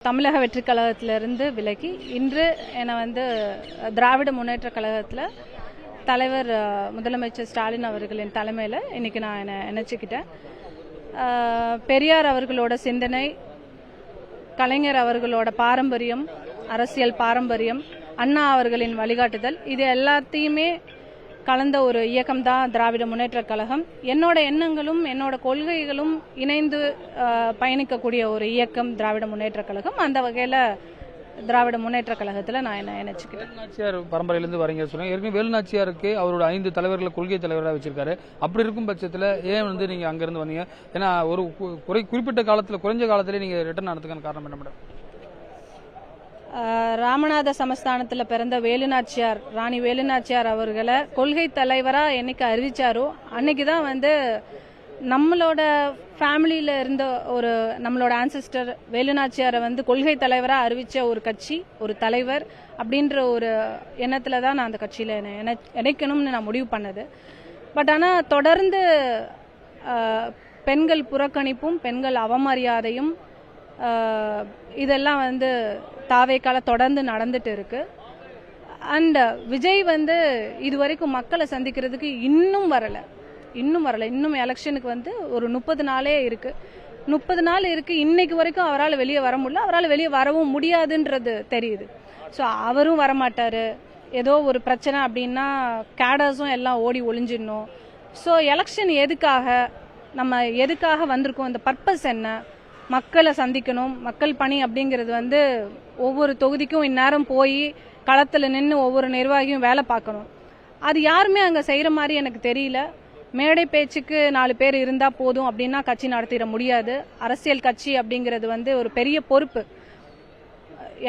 தமிழக வெற்றி கழகத்திலிருந்து விலகி இன்று என்னை திராவிட முன்னேற்ற கழகத்தில் தலைவர் முதலமைச்சர் ஸ்டாலின் அவர்களின் தலைமையில் இன்னைக்கு நான் என்னை இணைச்சிக்கிட்டேன். பெரியார் அவர்களோட சிந்தனை, கலைஞர் அவர்களோட பாரம்பரியம், அரசியல் பாரம்பரியம், அண்ணா அவர்களின் வழிகாட்டுதல், இது எல்லாத்தையுமே கலந்த ஒரு இயக்கம் தான் திராவிட முன்னேற்ற கழகம். என்னோட எண்ணங்களும் என்னோட கொள்கைகளும் இணைந்து பயணிக்கக்கூடிய ஒரு இயக்கம் திராவிட முன்னேற்ற கழகம். அந்த வகையில் திராவிட முன்னேற்ற கழகத்தில் நான் என்ன நினைச்சுக்கிறேன். வேலுநாச்சியார் பரம்பரையிலிருந்து வரீங்க சொல்லுங்க. ஏற்கனவே வேலுநாச்சியாருக்கு அவரோட 5 தலைவர்களை கொள்கை தலைவராக வச்சிருக்காரு. அப்படி இருக்கும் பட்சத்தில் ஏன் நீங்க அங்கிருந்து வந்தீங்க? ஏன்னா ஒரு குறிப்பிட்ட காலத்தில், குறைஞ்ச காலத்திலே நீங்க ரிட்டர்ன் ஆனதுக்கான காரணம் என்ன மேடம்? ராமநாத சமஸ்தானத்தில் பிறந்த வேலுநாச்சியார், ராணி வேலுநாச்சியார் அவர்களை கொள்கை தலைவராக என்னைக்கு அறிவிச்சாரோ அன்னைக்கு தான் நம்மளோட ஃபேமிலியில இருந்த ஒரு நம்மளோட ஆன்சிஸ்டர் வேலுநாச்சியாரை கொள்கை தலைவராக அறிவிச்ச ஒரு கட்சி, ஒரு தலைவர் அப்படின்ற ஒரு எண்ணத்துல தான் நான் அந்த கட்சியில இணைக்கணும்னு நான் முடிவு பண்ணது. பட் ஆனால் தொடர்ந்து பெண்கள் புறக்கணிப்பும் பெண்கள் அவமரியாதையும் இதெல்லாம் தாவேக்கால தொடர்ந்து நடந்துட்டு இருக்கு. அண்ட் விஜய் இது வரைக்கும் மக்களை சந்திக்கிறதுக்கு இன்னும் வரல. இன்னும் எலெக்ஷனுக்கு ஒரு 30 நாளே இருக்கு. 30 நாள் இருக்கு. இன்னைக்கு வரைக்கும் அவரால் வெளியே வர முடியல. அவரால் வெளியே வரவும் முடியாதுன்றது தெரியுது. ஸோ அவரும் வரமாட்டாரு. ஏதோ ஒரு பிரச்சனை அப்படின்னா கேடர்ஸும் எல்லாம் ஓடி ஒளிஞ்சிடணும். ஸோ எலெக்ஷன் எதுக்காக, நம்ம எதுக்காக வந்திருக்கோம், இந்த பர்பஸ் என்ன? மக்களை சந்திக்கணும். மக்கள் பணி அப்படிங்கிறது ஒவ்வொரு தொகுதிக்கும் இந்நேரம் போய் களத்தில் நின்று ஒவ்வொரு நிர்வாகியும் வேலை பார்க்கணும். அது யாருமே அங்கே செய்கிற மாதிரி எனக்கு தெரியல. மேடை பேச்சுக்கு 4 பேர் இருந்தால் போதும் அப்படின்னா கட்சி நடத்திட முடியாது. அரசியல் கட்சி அப்படிங்கிறது ஒரு பெரிய பொறுப்பு.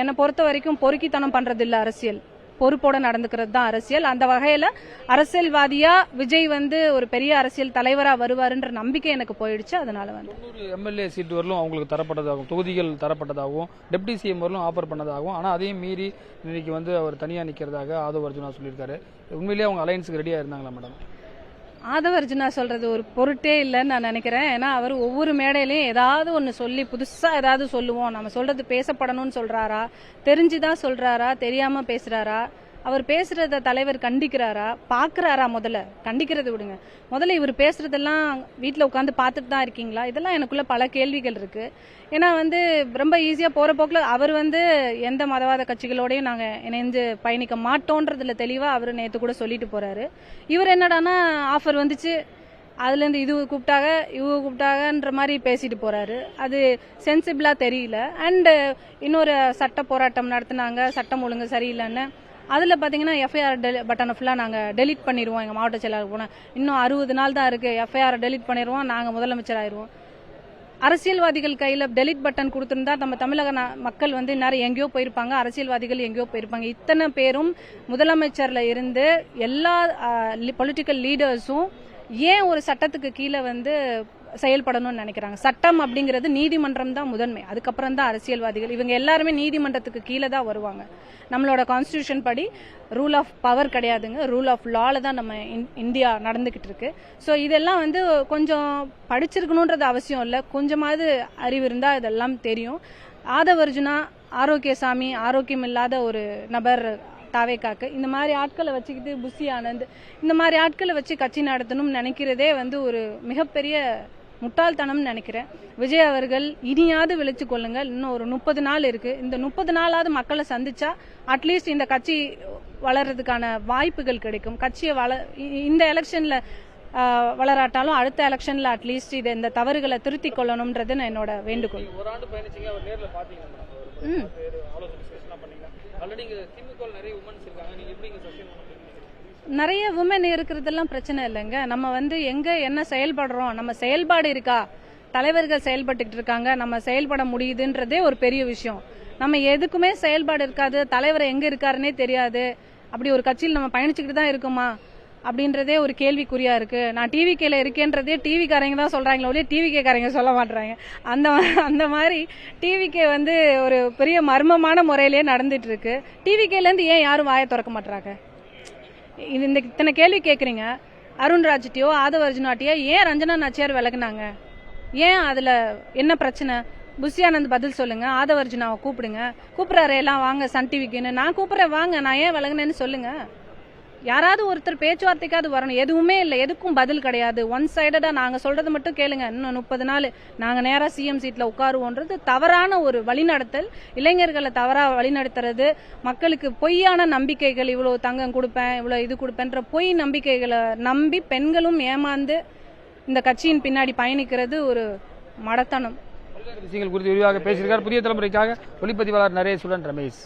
என்னை பொறுத்த வரைக்கும் பொறுக்கித்தனம் பண்ணுறது இல்லை அரசியல், பொறுப்போட நடந்துக்கிறது தான் அரசியல். அந்த வகையில் அரசியல்வாதியா விஜய் ஒரு பெரிய அரசியல் தலைவரா வருவாருன்ற நம்பிக்கை எனக்கு போயிடுச்சு. அதனால 90 எம்எல்ஏ சீட் வரலும் அவங்களுக்கு தரப்பட்டதாகவும், தொகுதிகள் தரப்பட்டதாகவும், டெப்டி சிஎம் வரலும் ஆஃபர் பண்ணதாகவும், ஆனால் அதையும் மீறி இன்னைக்கு அவர் தனியாக நிற்கிறதாக ஆதவ் அர்ஜுனா சொல்லியிருக்காரு. உண்மையிலேயே அவங்க அலையன்ஸுக்கு ரெடியாக இருந்தாங்களா மேடம்? ஆதவ் அர்ஜுனா சொல்றது ஒரு பொருட்டே இல்லைன்னு நான் நினைக்கிறேன். ஏன்னா அவர் ஒவ்வொரு மேடையிலையும் ஏதாவது ஒன்று சொல்லி புதுசா ஏதாவது சொல்லுவோம், நம்ம சொல்றது பேசப்படணும்னு சொல்றாரா, தெரிஞ்சுதான் சொல்றாரா, தெரியாம பேசுறாரா, அவர் பேசுறத தலைவர் கண்டிக்கிறாரா, பாக்குறாரா? முதல்ல கண்டிக்கிறது விடுங்க, முதல்ல இவர் பேசுறதெல்லாம் வீட்டில் உட்காந்து பார்த்துட்டு தான் இருக்கீங்களா? இதெல்லாம் எனக்குள்ள பல கேள்விகள் இருக்கு. ஏன்னா ரொம்ப ஈஸியா போற போக்குல அவர் எந்த மதவாத கட்சிகளோடையும் நாங்க இணைந்து பயணிக்க மாட்டோன்றதுல தெளிவா அவர் நேத்து கூட சொல்லிட்டு போறாரு. இவர் என்னடானா ஆஃபர் வந்துச்சு, அதுல இருந்து இது கூப்பிட்டாங்க இவங்க கூப்பிட்டாங்கன்ற மாதிரி பேசிட்டு போறாரு. அது சென்சிபிளா தெரியல. அண்ட் இன்னொரு சட்ட போராட்டம் நடத்தினாங்க, சட்டம் ஒழுங்கு சரியில்லைன்னு. அதில் பார்த்தீங்கன்னா எஃப்ஐஆர் பட்டனை ஃபுல்லாக நாங்கள் டெலிட் பண்ணிடுவோம். எங்கள் மாவட்ட செயலாளர் போனால் இன்னும் 60 நாள் தான் இருக்குது, எஃப்ஐஆர் டெலிட் பண்ணிடுவோம், நாங்கள் முதலமைச்சர் ஆயிடுவோம். அரசியல்வாதிகள் கையில் டெலிட் பட்டன் கொடுத்துருந்தா நம்ம தமிழக மக்கள் இந்நேரம் எங்கேயோ போயிருப்பாங்க, அரசியல்வாதிகள் எங்கேயோ போயிருப்பாங்க. இத்தனை பேரும் முதலமைச்சரில் இருந்து எல்லா பொலிட்டிக்கல் லீடர்ஸும் ஏன் ஒரு சட்டத்துக்கு கீழே செயல்படணும்னு நினைக்கிறாங்க? சட்டம் அப்படிங்கிறது நீதிமன்றம் தான் முதன்மை, அதுக்கப்புறம் தான் அரசியல்வாதிகள். இவங்க எல்லாருமே நீதிமன்றத்துக்கு கீழே தான் வருவாங்க. நம்மளோட கான்ஸ்டிடியூஷன் படி ரூல் ஆஃப் பவர் கிடையாதுங்க, ரூல் ஆஃப் லால தான் நம்ம இந்தியா நடந்துகிட்டு இருக்கு. ஸோ இதெல்லாம் கொஞ்சம் படிச்சிருக்கணுன்றது அவசியம் இல்லை, கொஞ்சமாவது அறிவு இருந்தால் இதெல்லாம் தெரியும். ஆதவ் அர்ஜுனா ஆரோக்கியசாமி, ஆரோக்கியம் இல்லாத ஒரு நபர் தாவேக்காக்கு. இந்த மாதிரி ஆட்களை வச்சுக்கிட்டு புஷி ஆனந்த் இந்த மாதிரி ஆட்களை வச்சு கட்சி நடத்தணும்னு நினைக்கிறதே ஒரு மிகப்பெரிய முட்டாள்தனம்னு நினைக்கிறேன். விஜய் அவர்கள் இனியாவது விழிச்சு கொள்ளுங்கள். இன்னும் ஒரு 30 நாள் இருக்கு. இந்த 30 நாளாவது மக்களை சந்திச்சா அட்லீஸ்ட் இந்த கட்சி வளர்றதுக்கான வாய்ப்புகள் கிடைக்கும். கட்சியை இந்த எலெக்ஷன்ல வளராட்டாலும் அடுத்த எலெக்ஷன்ல அட்லீஸ்ட் இந்த தவறுகளை திருத்திக் கொள்ளணும்ன்றது என்னோட வேண்டுகோள். நிறைய உமன் இருக்கிறதெல்லாம் பிரச்சனை இல்லைங்க. நம்ம எங்க என்ன செயல்படுறோம், நம்ம செயல்பாடு இருக்கா, தலைவர்கள் செயல்பட்டு இருக்காங்க, நம்ம செயல்பட முடியுதுன்றதே ஒரு பெரிய விஷயம். நம்ம எதுக்குமே செயல்பாடு இருக்காது, தலைவர் எங்க இருக்காருன்னே தெரியாது, அப்படி ஒரு கட்சியில் நம்ம பயணிச்சுக்கிட்டு தான் இருக்குமா அப்படின்றதே ஒரு கேள்விக்குறியா இருக்கு. நான் டிவிகேல இருக்கேன்றதே டிவிக்காரங்க தான் சொல்றாங்களே, டிவிகேக்காரங்க சொல்ல மாட்டாங்க. அந்த மாதிரி டிவிகே ஒரு பெரிய மர்மமான முறையிலேயே நடந்துட்டு இருக்கு. டிவிகேல இருந்து ஏன் யாரும் வாயை திறக்க மாட்டாங்க? இந்த இத்தனை கேள்வி கேட்குறீங்க. அருண்ராஜ்ட்டியோ ஆதவ அர்ஜுனாட்டியோ ஏன் ரஞ்சனா நாச்சியார் விலகுனாங்க? ஏன் அதுல என்ன பிரச்சனை? புஷி ஆனந்த் பதில் சொல்லுங்க, ஆதவர்ஜுனாவை கூப்பிடுங்க. கூப்பிடுறாரு எல்லாம் வாங்க சன் டிவிக்குன்னு, நான் கூப்பிடுறேன் வாங்க, நான் ஏன் விலகுனேன்னு சொல்லுங்க. யாராவது ஒருத்தர் பேச்சுவார்த்தைக்காவது வரணும். எதுவுமே இல்லை, எதுக்கும் பதில் கிடையாது. ஒன் சைடடா நாங்க சொல்றது மட்டும் கேளுங்க, இன்னும் 30 நாள் நாங்க நேரா சிஎம் சீட்ல உட்காருவோன்றது தவறான ஒரு வழிநடத்தல். இளைஞர்களை தவறா வழிநடத்துறது, மக்களுக்கு பொய்யான நம்பிக்கைகள், இவ்வளவு தங்கம் கொடுப்பேன், இவ்வளவு இது கொடுப்பேன்ற பொய் நம்பிக்கைகளை நம்பி பெண்களும் ஏமாந்து இந்த கட்சியின் பின்னாடி பயணிக்கிறது ஒரு மடத்தனம். பல்வேறு விஷயங்கள் குறித்து விரிவாக பேசியிருக்கார் புதிய தலைமுறைக்காக ஒளிப்பதிவாளர் நரேசுடன் ரமேஷ்.